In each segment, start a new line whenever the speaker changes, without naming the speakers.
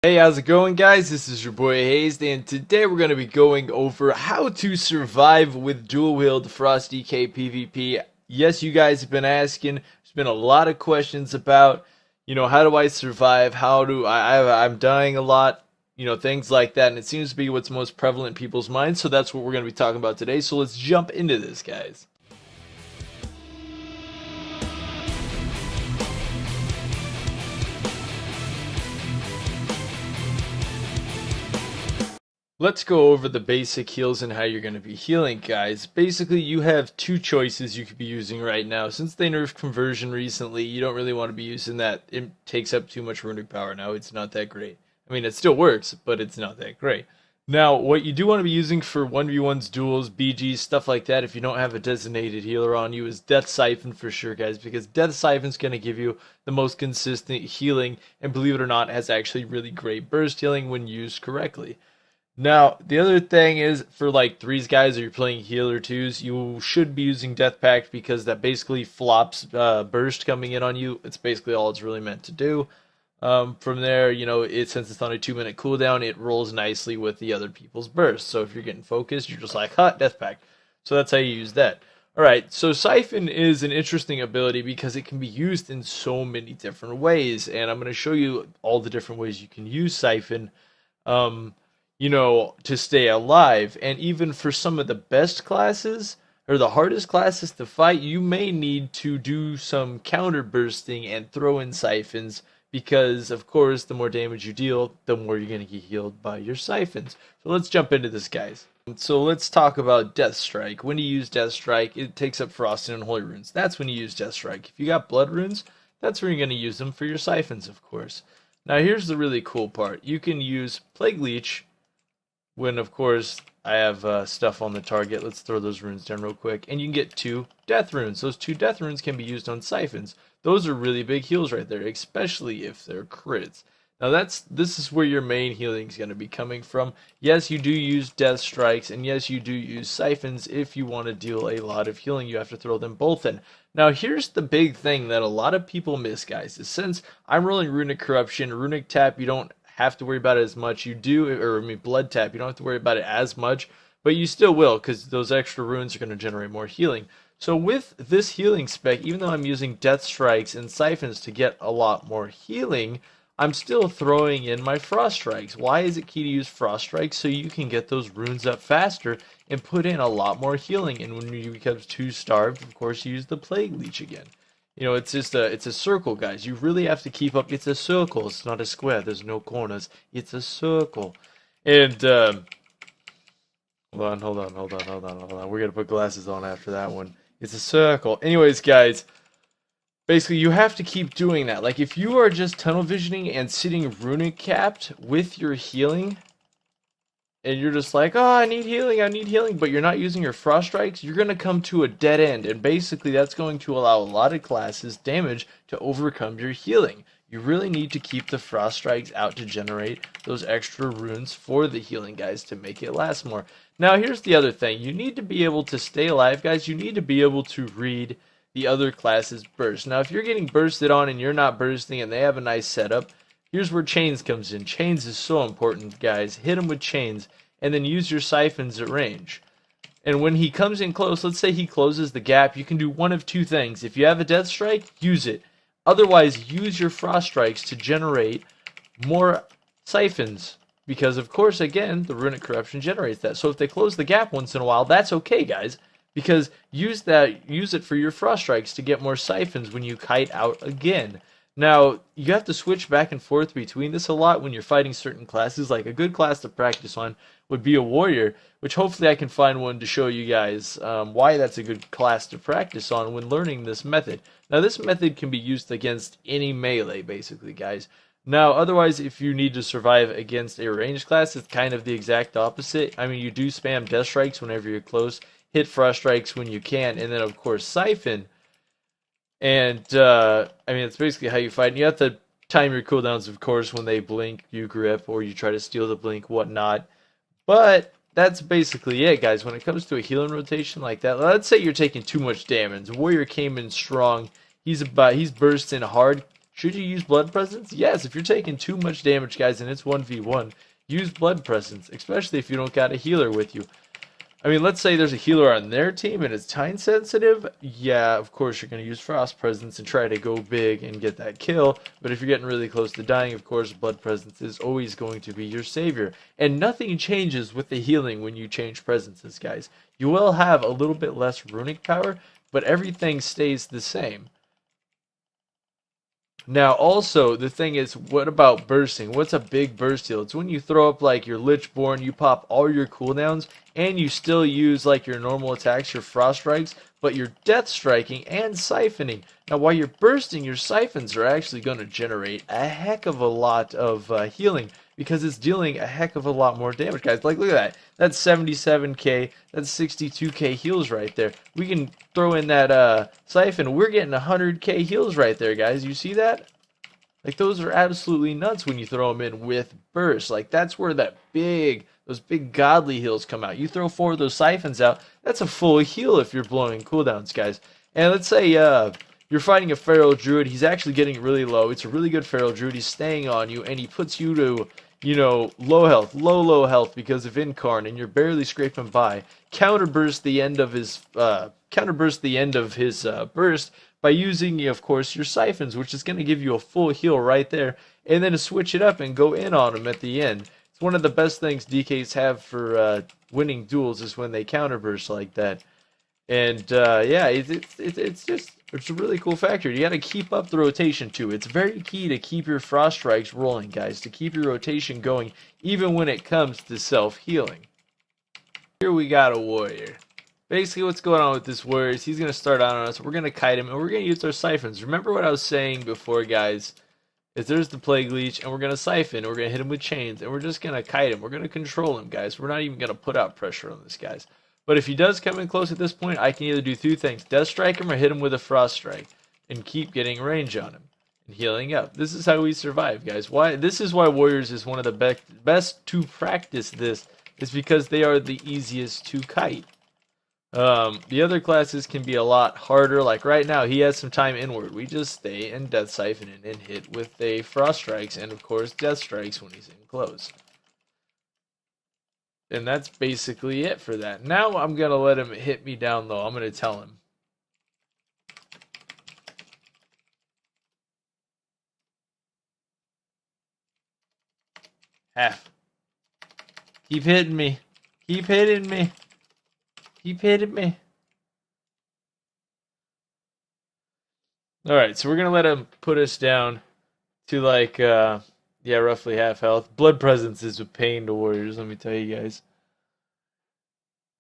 Hey, how's it going, guys? This is your boy Hazzed, and today we're going to be going over how to survive with dual-wield Frost DK PvP. Yes, you guys have been asking. There's been a lot of questions about, how do I survive? How do I'm dying a lot, things like that, and it seems to be what's most prevalent in people's minds, so that's what we're going to be talking about today. So let's jump into this, guys. Let's go over the basic heals and how you're going to be healing, guys. Basically, you have two choices you could be using right now. Since they nerfed conversion recently, you don't really want to be using that. It takes up too much runic power now. It's not that great. I mean, it still works, but it's not that great. Now, what you do want to be using for 1v1s, duels, BGs, stuff like that, if you don't have a designated healer on you, is Death Siphon for sure, guys, because Death Siphon's going to give you the most consistent healing, and believe it or not, has actually really great burst healing when used correctly. Now, the other thing is, for like 3s guys, or you're playing healer 2s, you should be using Death Pact because that basically flops burst coming in on you. It's basically all it's really meant to do. From there, since it's on a 2-minute cooldown, it rolls nicely with the other people's burst. So if you're getting focused, you're just like, Death Pact. So that's how you use that. Alright, so Siphon is an interesting ability because it can be used in so many different ways. And I'm going to show you all the different ways you can use Siphon. To stay alive. And even for some of the best classes, or the hardest classes to fight, you may need to do some counter bursting and throw in siphons, because of course the more damage you deal, the more you're going to get healed by your siphons. So let's jump into this, guys. So let's talk about Death Strike. When you use Death Strike, it takes up Frost and Holy Runes. That's when you use Death Strike. If you got Blood Runes, that's where you're going to use them for your siphons, of course. Now here's the really cool part. You can use Plague Leech when, of course, I have stuff on the target. Let's throw those runes down real quick. And you can get 2 death runes. Those 2 death runes can be used on siphons. Those are really big heals right there, especially if they're crits. Now this is where your main healing is going to be coming from. Yes, you do use death strikes, and yes, you do use siphons. If you want to deal a lot of healing, you have to throw them both in. Now here's the big thing that a lot of people miss, guys, is since I'm rolling Runic Corruption, Runic Tap, you don't have to worry about it as much. You do, Blood Tap, you don't have to worry about it as much, but you still will, because those extra runes are going to generate more healing. So with this healing spec, even though I'm using Death Strikes and Siphons to get a lot more healing, I'm still throwing in my Frost Strikes. Why is it key to use Frost Strikes? So you can get those runes up faster and put in a lot more healing. And when you become too starved, of course, you use the Plague Leech again. It's just it's a circle, guys. You really have to keep up. It's a circle. It's not a square. There's no corners. It's a circle. And hold on. We're gonna put glasses on after that one. It's a circle. Anyways, guys, basically you have to keep doing that. Like if you are just tunnel visioning and sitting runic capped with your healing, and you're just like, I need healing, but you're not using your Frost Strikes, you're going to come to a dead end, and basically that's going to allow a lot of classes damage to overcome your healing. You really need to keep the Frost Strikes out to generate those extra runes for the healing, guys, to make it last more. Now, here's the other thing. You need to be able to stay alive, guys. You need to be able to read the other classes' burst. Now, if you're getting bursted on and you're not bursting and they have a nice setup, here's where Chains comes in. Chains is so important, guys. Hit him with Chains, and then use your siphons at range. And when he comes in close, let's say he closes the gap, you can do one of 2 things. If you have a Death Strike, use it. Otherwise, use your Frost Strikes to generate more siphons. Because, of course, again, the Runic Corruption generates that. So if they close the gap once in a while, that's okay, guys. Because use it for your Frost Strikes to get more siphons when you kite out again. Now, you have to switch back and forth between this a lot when you're fighting certain classes. Like a good class to practice on would be a warrior, which hopefully I can find one to show you guys why that's a good class to practice on when learning this method. Now, this method can be used against any melee, basically, guys. Now, otherwise, if you need to survive against a ranged class, it's kind of the exact opposite. I mean, you do spam Death Strikes whenever you're close, hit Frost Strikes when you can, and then, of course, Siphon. And, it's basically how you fight. And you have to time your cooldowns, of course, when they blink, you grip, or you try to steal the blink, whatnot. But that's basically it, guys. When it comes to a healing rotation like that, let's say you're taking too much damage. Warrior came in strong. He's bursting hard. Should you use Blood Presence? Yes, if you're taking too much damage, guys, and it's 1v1, use Blood Presence, especially if you don't got a healer with you. I mean, let's say there's a healer on their team and it's time sensitive. Yeah, of course you're going to use Frost Presence and try to go big and get that kill. But if you're getting really close to dying, of course, Blood Presence is always going to be your savior. And nothing changes with the healing when you change presences, guys. You will have a little bit less runic power, but everything stays the same. Now, also, the thing is, what about bursting? What's a big burst heal? It's when you throw up, like, your Lichborn, you pop all your cooldowns, and you still use, like, your normal attacks, your Frost Strikes, but you're Death Striking and Siphoning. Now, while you're bursting, your Siphons are actually going to generate a heck of a lot of healing, because it's dealing a heck of a lot more damage, guys. Like, look at that. That's 77k, that's 62k heals right there. We can throw in that siphon. We're getting 100k heals right there, guys. You see that? Like, those are absolutely nuts when you throw them in with burst. Like, that's where those big godly heals come out. You throw 4 of those siphons out, that's a full heal if you're blowing cooldowns, guys. And let's say you're fighting a Feral Druid. He's actually getting really low. It's a really good Feral Druid. He's staying on you, and he puts you to, you know, low health because of Incarn, and you're barely scraping by. Counterburst the end of his burst by using, of course, your siphons, which is going to give you a full heal right there, and then to switch it up and go in on him at the end. It's one of the best things DKs have for winning duels is when they counterburst like that. And yeah, it's a really cool factor. You got to keep up the rotation too. It's very key to keep your Frost Strikes rolling, guys, to keep your rotation going, even when it comes to self-healing. Here we got a warrior. Basically, what's going on with this warrior is he's going to start out on us. We're going to kite him, and we're going to use our siphons. Remember what I was saying before, guys, is there's the Plague Leech, and we're going to siphon, we're going to hit him with chains, and we're just going to kite him. We're going to control him, guys. We're not even going to put out pressure on this, guys. But if he does come in close at this point, I can either do 2 things. Death Strike him or hit him with a Frost Strike and keep getting range on him and healing up. This is how we survive, guys. This is why Warriors is one of the best to practice this, is because they are the easiest to kite. The other classes can be a lot harder. Like right now, he has some time inward. We just stay and Death Siphon and hit with a Frost Strikes and, of course, Death Strikes when he's in close. And that's basically it for that. Now I'm going to let him hit me down low. I'm going to tell him. Half. Keep hitting me. Keep hitting me. Keep hitting me. Alright, so we're going to let him put us down to like, yeah, roughly half health. Blood Presence is a pain to Warriors, let me tell you guys.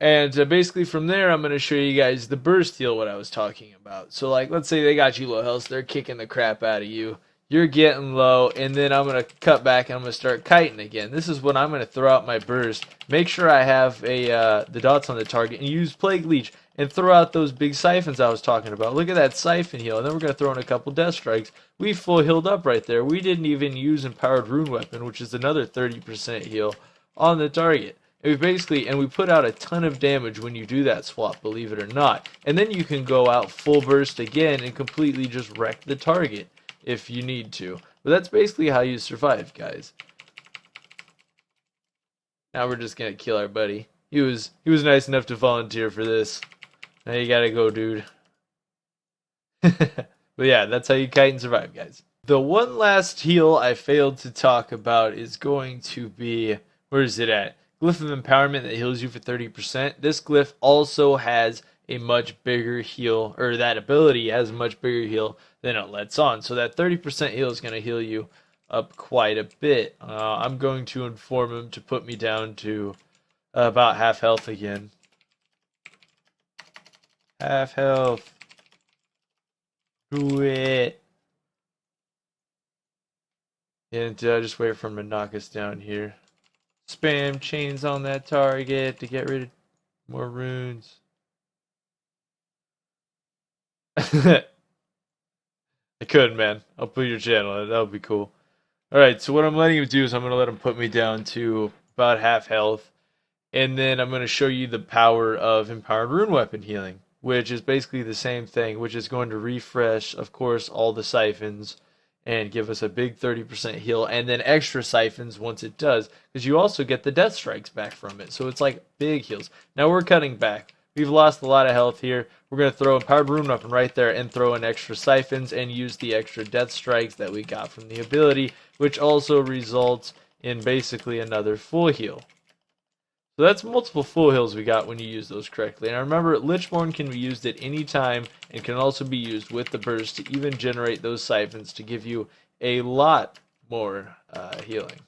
And basically from there, I'm going to show you guys the burst heal, what I was talking about. So like, let's say they got you low health, they're kicking the crap out of you. You're getting low, and then I'm going to cut back and I'm going to start kiting again. This is when I'm going to throw out my burst. Make sure I have the dots on the target and use Plague Leech and throw out those big siphons I was talking about. Look at that siphon heal, and then we're going to throw in a couple Death Strikes. We full healed up right there. We didn't even use Empowered Rune Weapon, which is another 30% heal on the target. And we put out a ton of damage when you do that swap, believe it or not. And then you can go out full burst again and completely just wreck the target if you need to. But that's basically how you survive, guys. Now we're just gonna kill our buddy. He was nice enough to volunteer for this. Now you gotta go, dude. But yeah, that's how you kite and survive, guys. The one last heal I failed to talk about is going to be, where is it at? Glyph of Empowerment that heals you for 30%. This glyph also has a much bigger heal, or that ability has a much bigger heal than it lets on. So that 30% heal is going to heal you up quite a bit. I'm going to inform him to put me down to about half health again. Half health. Do it. And just wait for him to knock us down here. Spam chains on that target to get rid of more runes. I could, man. I'll put your channel. That would be cool. Alright, so what I'm letting him do is I'm going to let him put me down to about half health. And then I'm going to show you the power of Empowered Rune Weapon healing, which is basically the same thing, which is going to refresh, of course, all the siphons and give us a big 30% heal, and then extra siphons once it does, because you also get the death strikes back from it. So it's like big heals. Now we're cutting back. We've lost a lot of health here. We're going to throw a powered rune weapon right there and throw in extra siphons and use the extra death strikes that we got from the ability, which also results in basically another full heal. So that's multiple full heals we got when you use those correctly. And remember, Lichborn can be used at any time and can also be used with the burst to even generate those siphons to give you a lot more healing.